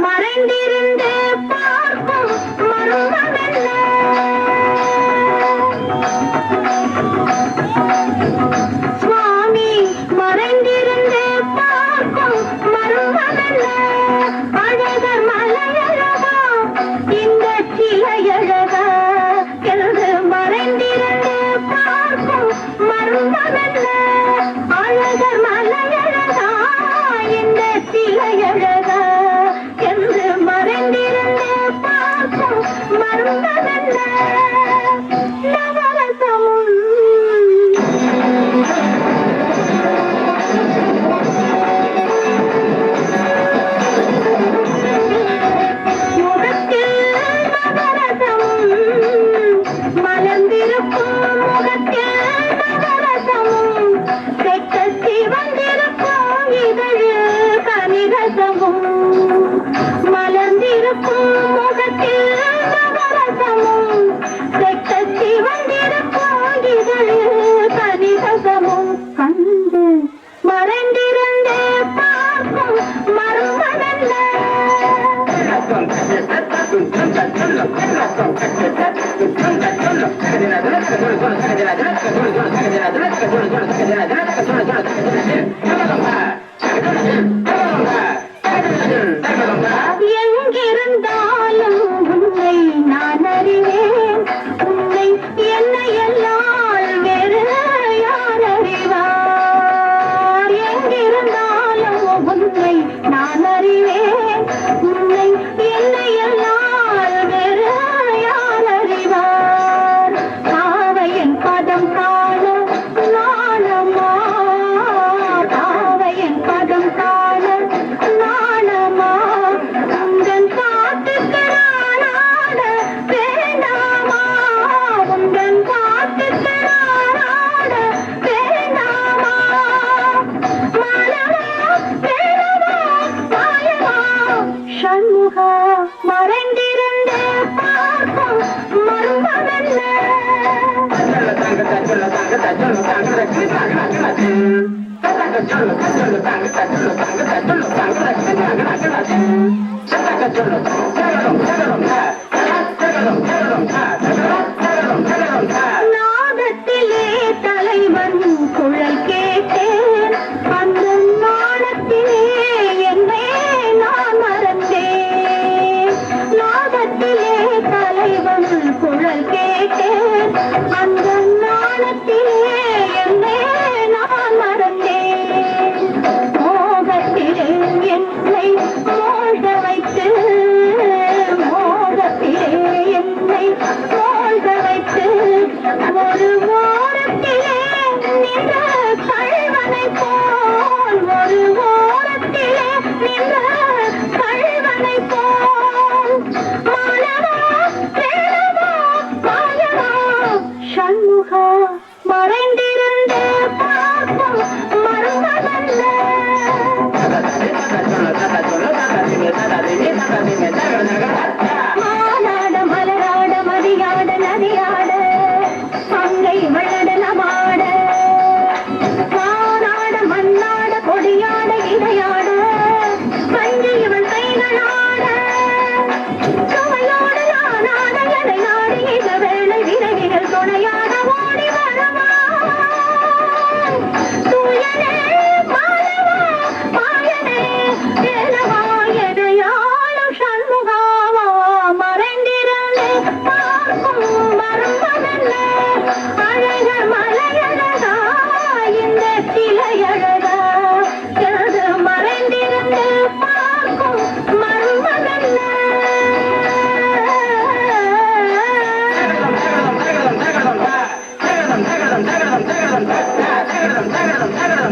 மறைந்திருந்து பார்க்கும் மர்மமெல்ல சுவாமி, மறைந்திருந்து பார்க்கும் மர்மமெல்ல அழகர் மலையழகா இந்த சிலையழகா என்று மறைந்திருந்து பார்க்கும் மர்மமெல்ல அழகர் மலையழகா இந்த சிலையழகா என்று மறைந்திருந்து பார்க்கும் மர்மமெல்ல நவரசமும் முகத்தில் நவரசமும் மலர்ந்திருக்கும் முகத்தில் நவரசமும் பெற்ற சிவந்திருக்கும் இதழ் கனிரசமும் மலர்ந்திருக்கும் முகத்தில் நவரசமும் பெற்ற சிவந்திருக்கும் இதழ் கனிரசமும் கண்டு மறைந்திருந்து பார்க்கும் மர்மமெல்ல எங்கிருந்தாலும் உன்னை நான் அறிவேன். உன்னை என்னை எல்லால் வேறு யார் அறிவார்? எங்கிருந்தாலும் உன்னை நான் அறிவேன். உன்னை என்னை எல்லால் வேறு யார் அறிவார்? காவையின் பதம் காண நாணமா, காவையின் பதம் காண நாணமா, உங்கள் காட்டுக்கு நானாட வேண்டாமா, உங்கள் காட்டுக்கு நானாட வேண்டாமா, மானவா வேணவா மாயவா சண்முகா, மறைந்திருந்து பார்க்கும் மர்மமெல்ல நாதத்திலே தலைவன் குழல் கேட்டேன். அந்த நாணத்திலே என்னை நான் மறந்தேன். நாதத்திலே தலைவன் குழல் கேட்டேன். அந்த நாணத்திலே என்னை நான் மறந்தேன். மோகத்திலே என்னை மோத வைத்து, மோகத்திலே என்னை மோத வைத்து, ஒரு ஓரத்திலே நின்ற கள்வனை போல், ஒரு ஓரத்திலே நின்ற கள்வனை போல், மானவா வேணவா மாயவா சண்முகா, மறைந்திருந்து பார்க்கும் மர்மமெல்ல மானாட மலராட மதியாட நதியாட பங்கை வளட நமாட, மானாட மண்ணாட கொடியாட இடையாட பஞ்சு இவள் கைகளாட, சுவையோடு நானாட எதையாடி இந்த வேளை விரைவிகள் துணையாட ஓடி வரவா தூயனே மாயவா மாயனே வேலவா எதையாளும் சண்முகா. தகரம் தகரம் தகரம்